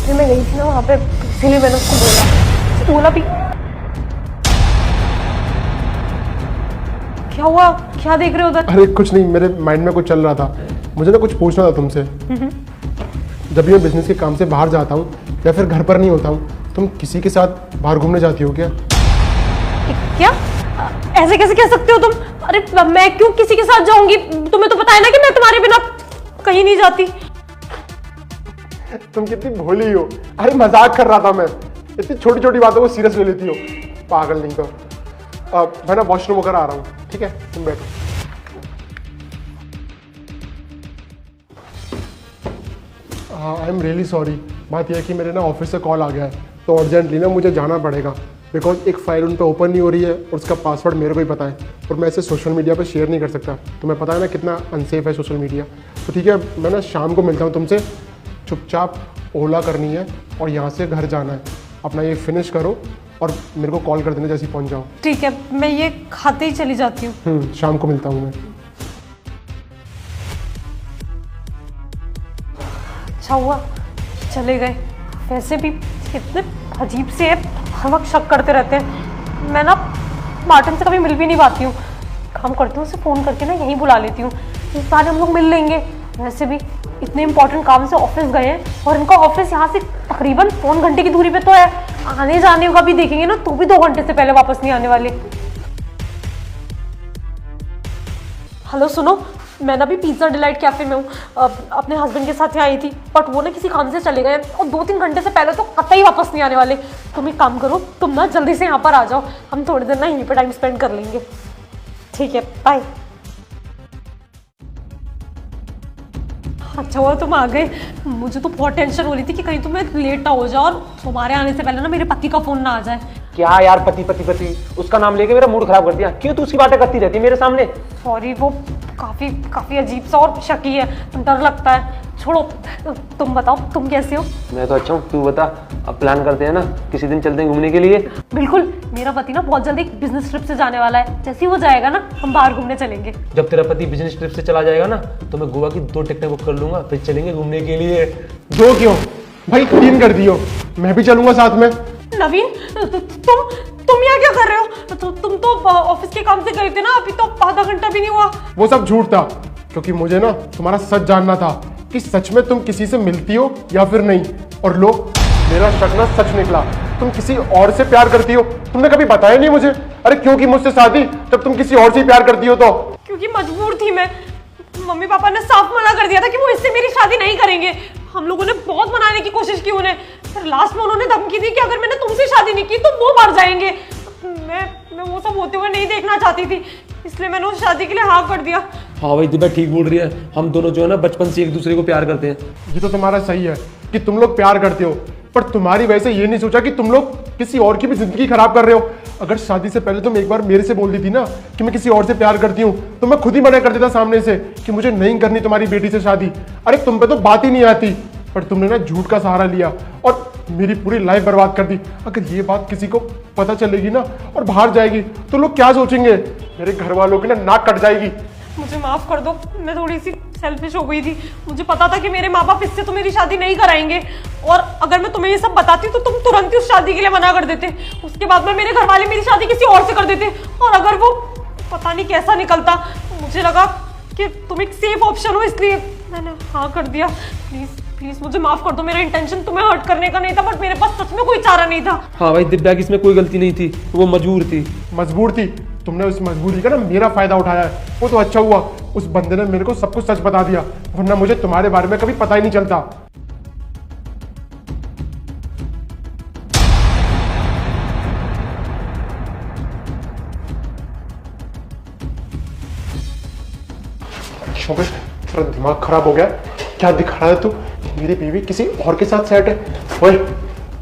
फिर मैं गई थी ना वहाँ पे, इसीलिए मैंने उसको बोला भी। क्या हुआ, क्या देख रहे हो उधर? अरे कुछ नहीं, मेरे माइंड में कुछ चल रहा था, मुझे ना कुछ पूछना था तुमसे। जब भी मैं बिजनेस के काम से बाहर जाता हूँ या फिर घर पर नहीं होता हूँ, तुम किसी के साथ बाहर घूमने जाती हो क्या? क्या? ऐसे कैसे कह सकते हो तुम? अरे मैं क्यों किसी के साथ जाऊंगी? तुम्हें तो पता है ना कि मैं तुम्हारे बिना कहीं नहीं जाती। तुम कितनी भोली हो। अरे मजाक कर रहा था मैं, इतनी छोटी छोटी बातों को सीरियस ले लेती हो, पागल नहीं तो। मैं ना वॉशरूम वगैरह आ रहा हूँ, ठीक है तुम बैठो। हाँ आई एम रियली सॉरी। बात यह है कि मेरे ना ऑफिस से कॉल आ गया है, तो अर्जेंटली ना मुझे जाना पड़ेगा, बिकॉज एक फाइल उन पर ओपन नहीं हो रही है और उसका पासवर्ड मेरे को ही पता है, और मैं इसे सोशल मीडिया पे शेयर नहीं कर सकता। तुम्हें पता है ना कितना अनसेफ है सोशल मीडिया। तो ठीक है, मैं ना शाम को मिलता हूँ तुमसे। चुपचाप ओला करनी है और यहाँ से घर जाना है। अपना ये फिनिश करो और मेरे को कॉल कर देना जैसे ही पहुँच जाओ। ठीक है, मैं ये खाते ही चली जाती हूँ। शाम को मिलता हूँ मैं। अच्छा हुआ चले गए। वैसे भी कितने अजीब से है, हर वक्त शक करते रहते हैं। मैं ना मार्टिन से कभी मिल भी नहीं पाती हूँ। काम करती हूँ, उसे फ़ोन करके ना यहीं बुला लेती हूँ, इस बार हम लोग मिल लेंगे। वैसे भी इतने इंपॉर्टेंट काम से ऑफिस गए हैं और इनका ऑफिस यहाँ से तकरीबन 4 घंटे की दूरी पे तो है। आने जाने का भी देखेंगे ना तो भी 2 घंटे से पहले वापस नहीं आने वाले। हेलो सुनो, मैं ना भी पिज्ज़ा डिलाइट कैफे में हूँ, अपने हस्बैंड के साथ ही आई थी, बट वो ना किसी काम से चले गए और 2-3 घंटे से पहले तो कतई वापस नहीं आने वाले। तुम एक काम करो, तुम ना जल्दी से यहाँ पर आ जाओ, हम थोड़ी देर ना यहीं पे टाइम स्पेंड कर लेंगे। ठीक है, बाय। अच्छा हुआ तुम आ गए, मुझे तो बहुत टेंशन हो रही थी कि कहीं तुम्हें लेट ना हो जाओ और तुम्हारे आने से पहले ना मेरे पति का फोन ना आ जाए। क्या यार, पति पति पति उसका नाम लेके मेरा मूड खराब कर दिया। क्यों तू उसकी बातें करती रहती है मेरे सामने? सॉरी, वो काफी अजीब सा और शकी है, डर लगता है। छोड़ो, तुम बताओ तुम कैसे हो? मैं तो अच्छा हूँ, तू बता। अब प्लान करते हैं ना, किसी दिन चलते हैं घूमने के लिए। बिल्कुल, मेरा पति ना बहुत जल्दी एक बिजनेस ट्रिप से जाने वाला है, जैसे ही वो जाएगा ना हम बाहर घूमने चलेंगे। जब तेरा पति बिजनेस ट्रिप से चला जाएगा ना, तो मैं गोवा की 2 टिकटें बुक कर लूंगा, फिर चलेंगे घूमने के लिए। 2 क्यों भाई, 3 कर दियो, मैं भी चलूंगा साथ में। नवीन, तुम यहाँ क्या कर रहे हो? तुम तो ऑफिस के काम से गए थे ना, अभी तो आधा घंटा भी नहीं हुआ। वो सब झूठ था, क्योंकि मुझे ना तुम्हारा सच जानना था कि सच में तुम किसी से मिलती हो या फिर नहीं। और लो, मेरा शक ना सच निकला, तुम किसी और से प्यार करती हो। तुमने कभी बताया नहीं मुझे। अरे क्यों की मुझसे शादी, जब तुम किसी और से ही प्यार करती हो तो? क्योंकि मजबूर थी मैं। मम्मी पापा ने साफ मना कर दिया था कि वो इससे मेरी शादी नहीं करेंगे। हम लोगों ने बहुत मनाने की कोशिश की उन्हें, फिर लास्ट में उन्होंने धमकी दी कि अगर मैंने तुमसे शादी नहीं की तो वो मर जाएंगे। मैं वो सब होते हुए नहीं देखना चाहती थी, इसलिए मैंने उस शादी के लिए हाँ कर दिया। हाँ भाई, दिव्या ठीक बोल रही है। हम दोनों जो है ना बचपन से एक दूसरे को प्यार करते हैं। ये तो तुम्हारा सही है कि तुम लोग प्यार करते हो, पर तुम्हारी वजह से ये नहीं सोचा कि तुम लोग किसी और की भी जिंदगी खराब कर रहे हो। अगर शादी से पहले तुम एक बार मेरे से बोल दी थी ना कि मैं किसी और से प्यार करती हूँ, तो मैं खुद ही मना कर देता सामने से कि मुझे नहीं करनी तुम्हारी बेटी से शादी। अरे तुम पे तो बात ही नहीं आती, पर तुमने ना झूठ का सहारा लिया और मेरी पूरी लाइफ बर्बाद कर दी। अगर ये बात किसी को पता चलेगी ना और बाहर जाएगी तो लोग क्या सोचेंगे? मेरे घर वालों की ना नाक कट जाएगी। मुझे माफ कर दो, मैं थोड़ी सी सेल्फिश हो गई थी। मुझे पता था कि मेरे माँ बाप इससे तो मेरी शादी नहीं कराएंगे, और अगर मैं तुम्हें ये सब बताती तो तुम तुरंत ही उस शादी के लिए मना कर देते। उसके बाद में मेरे घर वाले मेरी शादी किसी और से कर देते, और अगर वो पता नहीं कैसा निकलता। मुझे लगा कि तुम एक सेफ ऑप्शन हो, इसलिए मैंने हाँ कर दिया। प्लीज प्लीज मुझे माफ कर दो, मेरा इंटेंशन तुम्हें हर्ट करने का नहीं था, बट मेरे पास सच में कोई चारा नहीं था। हाँ भाई, दिव्या की इसमें कोई गलती नहीं थी, वो मजबूर थी। मजबूर थी? तुमने उस मजबूरी का ना मेरा फायदा उठाया है। वो तो अच्छा हुआ उस बंदे ने मेरे को सब कुछ सच बता दिया, वरना मुझे तुम्हारे बारे में कभी पता ही नहीं चलता। शोभित, तेरा दिमाग खराब हो गया? क्या दिखा रहा है तू? मेरी बीवी किसी और के साथ सेट है? ओए,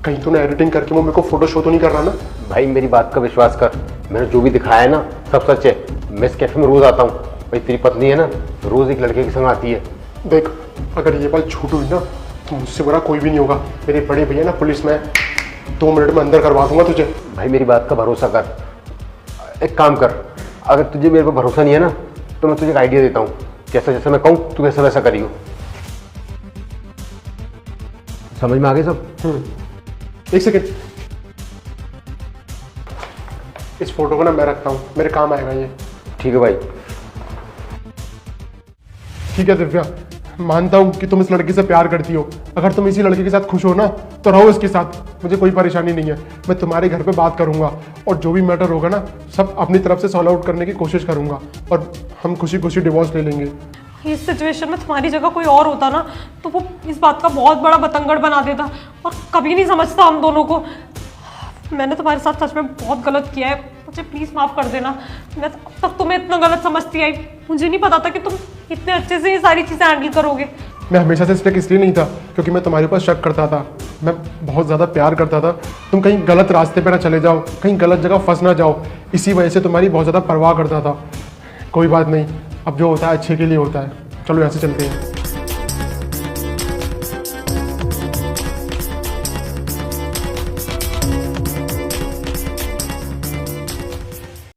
कहीं तूने एडिटिंग करके वो मेरे को फोटो शो तो नहीं कर रहा ना? भाई मेरी बात का विश्वास कर, मैंने जो भी दिखाया है ना सब सच है। मैं इस कैफे में रोज आता हूँ। भाई तेरी पत्नी है ना, रोज एक लड़के के संग आती है। देख, अगर ये बात झूठ हुई ना तो मुझसे बुरा कोई भी नहीं होगा। मेरे बड़े भैया ना पुलिस में, 2 मिनट में अंदर करवा दूंगा तुझे। भाई मेरी बात का भरोसा कर। एक काम कर, अगर तुझे मेरे पर भरोसा नहीं है ना तो मैं तुझे एक आइडिया देता हूँ। जैसा जैसा मैं कहूँ तू वैसा वैसा करियो। समझ में आ गए सब? एक सेकेंड, इस फोटो को ना मैं रखता हूँ, मेरे काम आएगा ये। ठीक है भाई। ठीक है दिव्या, मानता हूँ कि तुम इस लड़की से प्यार करती हो। अगर तुम इसी लड़के के साथ खुश हो ना तो रहो इसके साथ, मुझे कोई परेशानी नहीं है। मैं तुम्हारे घर पे बात करूंगा और जो भी मैटर होगा ना सब अपनी तरफ से सॉल्व आउट करने की कोशिश करूंगा और हम खुशी खुशी डिवोर्स ले लेंगे। इस सिचुएशन में तुम्हारी जगह कोई और होता ना तो वो इस बात का बहुत बड़ा बतंगड़ बना देता और कभी नहीं समझता हम दोनों को। मैंने तुम्हारे साथ सच में बहुत गलत किया है, मुझे प्लीज़ माफ़ कर देना। मैं अब तक तुम्हें इतना गलत समझती आई, मुझे नहीं पता था कि तुम इतने अच्छे से ये सारी चीज़ें हैंडल करोगे। मैं हमेशा से स्टक इसलिए नहीं था क्योंकि मैं तुम्हारे ऊपर शक करता था, मैं बहुत ज़्यादा प्यार करता था। तुम कहीं गलत रास्ते पे ना चले जाओ, कहीं गलत जगह फंस ना जाओ, इसी वजह से तुम्हारी बहुत ज़्यादा परवाह करता था। कोई बात नहीं, अब जो होता है अच्छे के लिए होता है। चलो यहाँ से चलते हैं।